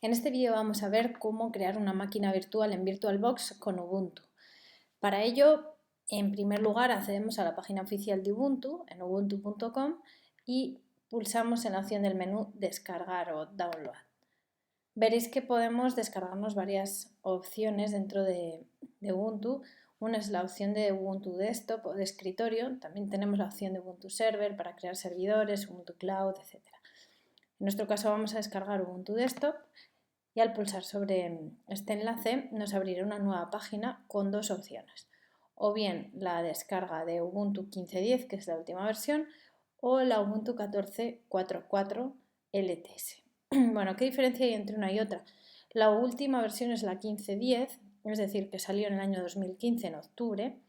En este vídeo vamos a ver cómo crear una máquina virtual en VirtualBox con Ubuntu. Para ello, en primer lugar, accedemos a la página oficial de Ubuntu, en ubuntu.com, y pulsamos en la opción del menú Descargar o Download. Veréis que podemos descargarnos varias opciones dentro de Ubuntu. Una es la opción de Ubuntu Desktop o de escritorio. También tenemos la opción de Ubuntu Server para crear servidores, Ubuntu Cloud, etc. En nuestro caso vamos a descargar Ubuntu Desktop y al pulsar sobre este enlace nos abrirá una nueva página con dos opciones. O bien la descarga de Ubuntu 15.10, que es la última versión, o la Ubuntu 14.4.4 LTS. Bueno, ¿qué diferencia hay entre una y otra? La última versión es la 15.10, es decir, que salió en el año 2015, en octubre,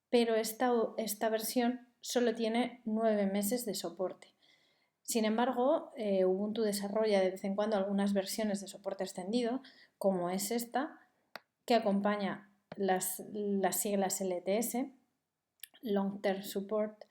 pero esta versión solo tiene 9 meses de soporte. Sin embargo, Ubuntu desarrolla de vez en cuando algunas versiones de soporte extendido, como es esta, que acompaña las siglas LTS, Long Term Support,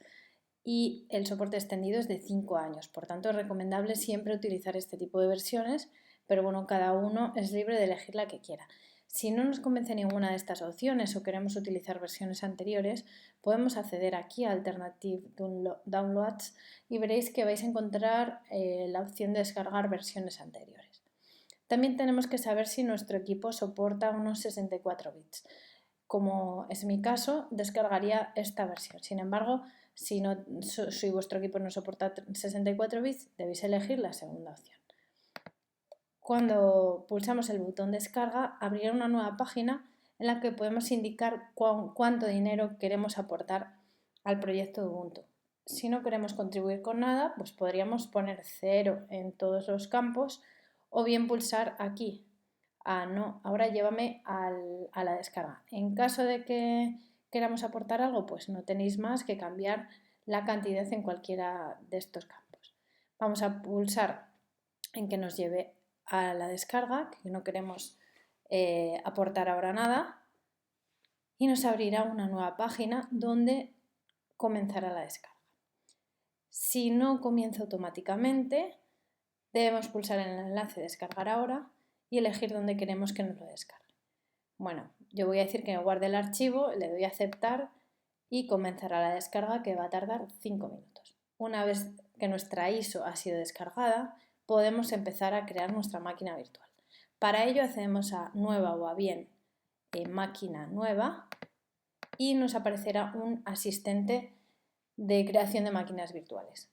y el soporte extendido es de 5 años. Por tanto, es recomendable siempre utilizar este tipo de versiones, pero bueno, cada uno es libre de elegir la que quiera. Si no nos convence ninguna de estas opciones o queremos utilizar versiones anteriores, podemos acceder aquí a Alternative Downloads y veréis que vais a encontrar la opción de descargar versiones anteriores. También tenemos que saber si nuestro equipo soporta unos 64 bits. Como es mi caso, descargaría esta versión. Sin embargo, si vuestro equipo no soporta 64 bits, debéis elegir la segunda opción. Cuando pulsamos el botón descarga, abrirá una nueva página en la que podemos indicar cuánto dinero queremos aportar al proyecto de Ubuntu. Si no queremos contribuir con nada, pues podríamos poner 0 en todos los campos o bien pulsar aquí. No, ahora llévame a la descarga. En caso de que queramos aportar algo, pues no tenéis más que cambiar la cantidad en cualquiera de estos campos. Vamos a pulsar en que nos lleve a la descarga, que no queremos aportar ahora nada, y nos abrirá una nueva página donde comenzará la descarga. Si no comienza automáticamente, debemos pulsar en el enlace descargar ahora y elegir dónde queremos que nos lo descargue. Bueno, yo voy a decir que me guarde el archivo, le doy a aceptar y comenzará la descarga, que va a tardar 5 minutos. Una vez que nuestra ISO ha sido descargada, podemos empezar a crear nuestra máquina virtual. Para ello accedemos a nueva o a bien máquina nueva y nos aparecerá un asistente de creación de máquinas virtuales.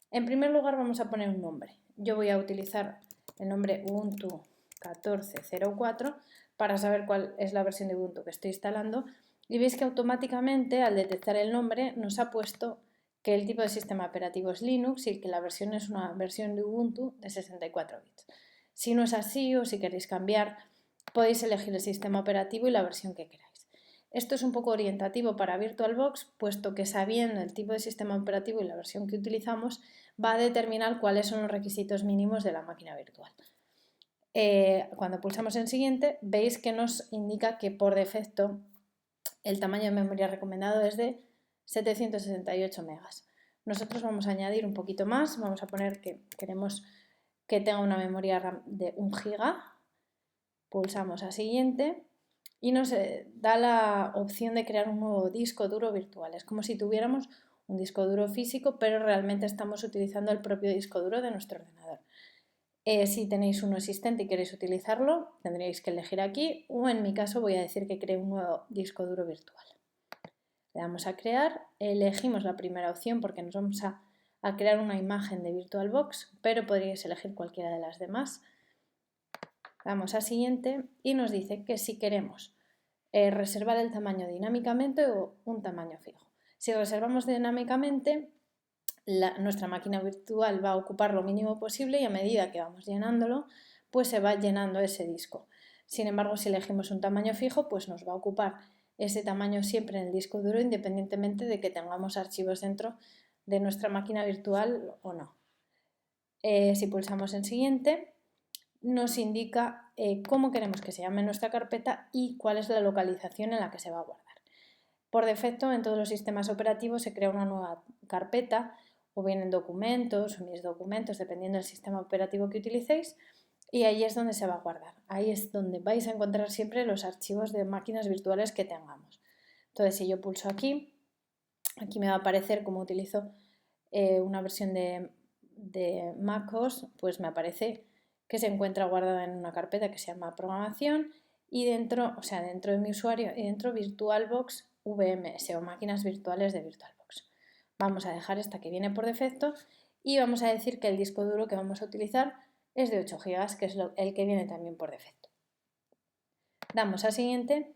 En primer lugar vamos a poner un nombre. Yo voy a utilizar el nombre Ubuntu 14.04 para saber cuál es la versión de Ubuntu que estoy instalando, y veis que automáticamente al detectar el nombre nos ha puesto que el tipo de sistema operativo es Linux y que la versión es una versión de Ubuntu de 64 bits. Si no es así o si queréis cambiar, podéis elegir el sistema operativo y la versión que queráis. Esto es un poco orientativo para VirtualBox, puesto que sabiendo el tipo de sistema operativo y la versión que utilizamos, va a determinar cuáles son los requisitos mínimos de la máquina virtual. Cuando pulsamos en siguiente, veis que nos indica que por defecto el tamaño de memoria recomendado es de 768 megas. Nosotros vamos a añadir un poquito más, vamos a poner que queremos que tenga una memoria RAM de 1 giga. Pulsamos a siguiente y nos da la opción de crear un nuevo disco duro virtual. Es como si tuviéramos un disco duro físico, pero realmente estamos utilizando el propio disco duro de nuestro ordenador. Si tenéis uno existente y queréis utilizarlo, tendréis que elegir aquí, o en mi caso voy a decir que cree un nuevo disco duro virtual. Le damos a crear, elegimos la primera opción porque nos vamos a crear una imagen de VirtualBox, pero podríais elegir cualquiera de las demás. Damos a siguiente y nos dice que si queremos reservar el tamaño dinámicamente o un tamaño fijo. Si reservamos dinámicamente, nuestra máquina virtual va a ocupar lo mínimo posible y a medida que vamos llenándolo, pues se va llenando ese disco. Sin embargo, si elegimos un tamaño fijo, pues nos va a ocupar ese tamaño siempre en el disco duro, independientemente de que tengamos archivos dentro de nuestra máquina virtual o no. Si pulsamos en siguiente, nos indica cómo queremos que se llame nuestra carpeta y cuál es la localización en la que se va a guardar. Por defecto, en todos los sistemas operativos se crea una nueva carpeta, o bien en documentos o mis documentos, dependiendo del sistema operativo que utilicéis, y ahí es donde se va a guardar. Ahí es donde vais a encontrar siempre los archivos de máquinas virtuales que tengamos. Entonces, si yo pulso aquí me va a aparecer como utilizo una versión de MacOS, pues me aparece que se encuentra guardada en una carpeta que se llama programación y dentro de mi usuario y dentro VirtualBox VMS o máquinas virtuales de VirtualBox. Vamos a dejar esta que viene por defecto y vamos a decir que el disco duro que vamos a utilizar es de 8 GB, que es el que viene también por defecto. Damos a siguiente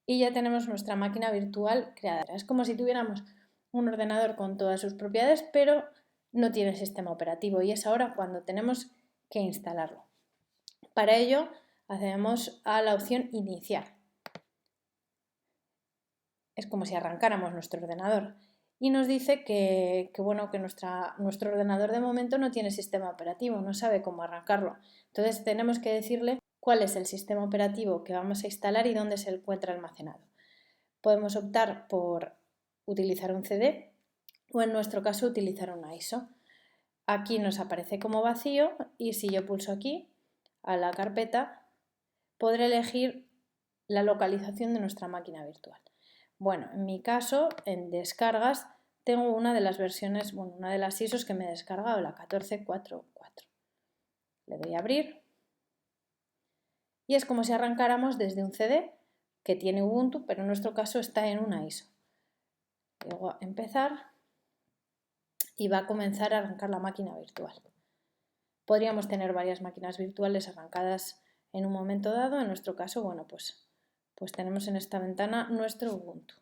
y ya tenemos nuestra máquina virtual creada. Es como si tuviéramos un ordenador con todas sus propiedades, pero no tiene sistema operativo y es ahora cuando tenemos que instalarlo. Para ello, accedemos a la opción iniciar. Es como si arrancáramos nuestro ordenador y nos dice que nuestro ordenador de momento no tiene sistema operativo, no sabe cómo arrancarlo. Entonces tenemos que decirle cuál es el sistema operativo que vamos a instalar y dónde se encuentra almacenado. Podemos optar por utilizar un CD o en nuestro caso utilizar una ISO. Aquí nos aparece como vacío y si yo pulso aquí a la carpeta podré elegir la localización de nuestra máquina virtual. Bueno, en mi caso, en descargas, tengo una de las versiones, una de las ISOs que me he descargado, la 1444. Le doy a abrir y es como si arrancáramos desde un CD que tiene Ubuntu, pero en nuestro caso está en una ISO. Le digo a empezar y va a comenzar a arrancar la máquina virtual. Podríamos tener varias máquinas virtuales arrancadas en un momento dado. En nuestro caso, pues tenemos en esta ventana nuestro Ubuntu.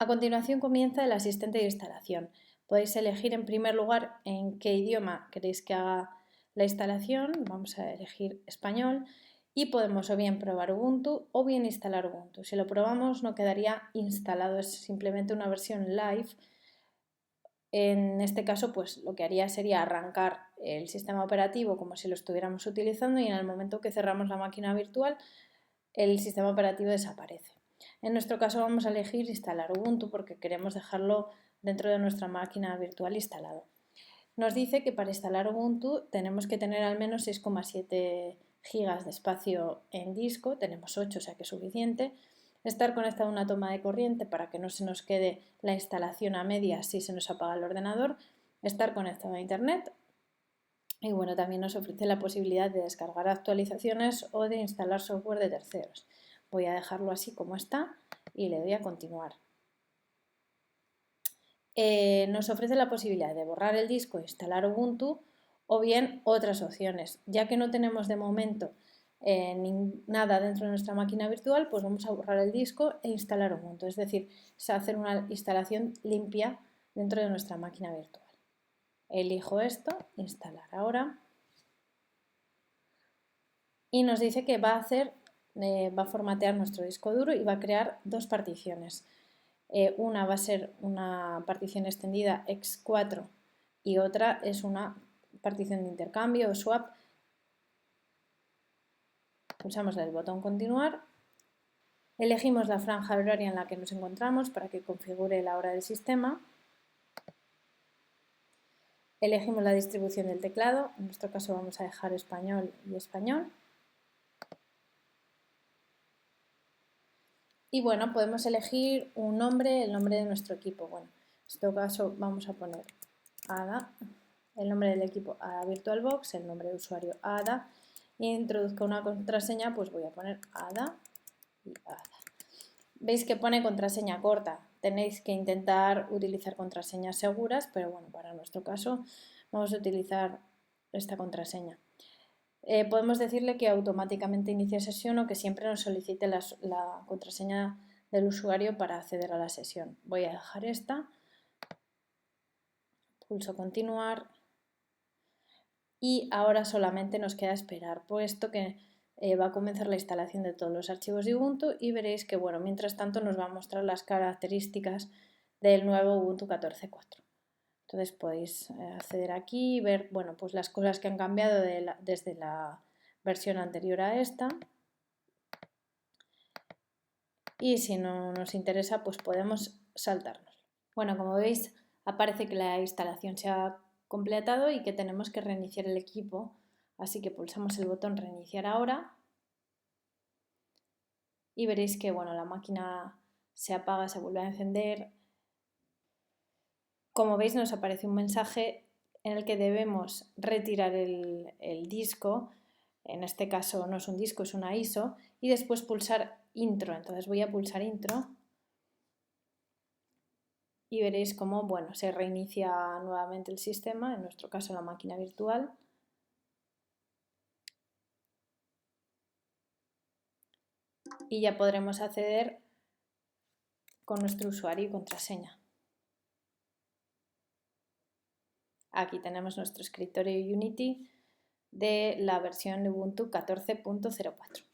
A continuación comienza el asistente de instalación. Podéis elegir en primer lugar en qué idioma queréis que haga la instalación. Vamos a elegir español y podemos o bien probar Ubuntu o bien instalar Ubuntu. Si lo probamos no quedaría instalado, es simplemente una versión live. En este caso, pues lo que haría sería arrancar el sistema operativo como si lo estuviéramos utilizando y en el momento que cerramos la máquina virtual, el sistema operativo desaparece. En nuestro caso vamos a elegir instalar Ubuntu porque queremos dejarlo dentro de nuestra máquina virtual instalado. Nos dice que para instalar Ubuntu tenemos que tener al menos 6,7 GB de espacio en disco, tenemos 8, o sea que es suficiente. Estar conectado a una toma de corriente para que no se nos quede la instalación a medias si se nos apaga el ordenador. Estar conectado a internet. Y bueno, también nos ofrece la posibilidad de descargar actualizaciones o de instalar software de terceros. Voy a dejarlo así como está y le doy a continuar. Nos ofrece la posibilidad de borrar el disco e instalar Ubuntu o bien otras opciones. Ya que no tenemos de momento nada dentro de nuestra máquina virtual, pues vamos a borrar el disco e instalar Ubuntu. Es decir, es hacer una instalación limpia dentro de nuestra máquina virtual. Elijo esto, instalar ahora. Y nos dice que va a formatear nuestro disco duro y va a crear dos particiones. Una va a ser una partición extendida x4 y otra es una partición de intercambio o swap. Pulsamos el botón continuar. Elegimos la franja horaria en la que nos encontramos para que configure la hora del sistema. Elegimos la distribución del teclado, en nuestro caso vamos a dejar español y español. Y bueno, podemos elegir un nombre, el nombre de nuestro equipo. Bueno, en este caso vamos a poner ADA, el nombre del equipo ADA VirtualBox, el nombre de usuario ADA, y introduzco una contraseña, pues voy a poner ADA y ADA. Veis que pone contraseña corta, tenéis que intentar utilizar contraseñas seguras, pero bueno, para nuestro caso vamos a utilizar esta contraseña. Podemos decirle que automáticamente inicie sesión o que siempre nos solicite la contraseña del usuario para acceder a la sesión. Voy a dejar esta, pulso continuar y ahora solamente nos queda esperar, puesto que va a comenzar la instalación de todos los archivos de Ubuntu y veréis que bueno, mientras tanto nos va a mostrar las características del nuevo Ubuntu 14.4. Entonces podéis acceder aquí y ver, bueno, pues las cosas que han cambiado desde la versión anterior a esta. Y si no nos interesa, pues podemos saltarnos. Bueno, como veis, aparece que la instalación se ha completado y que tenemos que reiniciar el equipo. Así que pulsamos el botón reiniciar ahora y veréis que bueno, la máquina se apaga, se vuelve a encender. Como veis, nos aparece un mensaje en el que debemos retirar el disco. En este caso no es un disco, es una ISO, y después pulsar intro. Entonces voy a pulsar intro y veréis cómo bueno, se reinicia nuevamente el sistema, en nuestro caso la máquina virtual. Y ya podremos acceder con nuestro usuario y contraseña. Aquí tenemos nuestro escritorio Unity de la versión Ubuntu 14.04.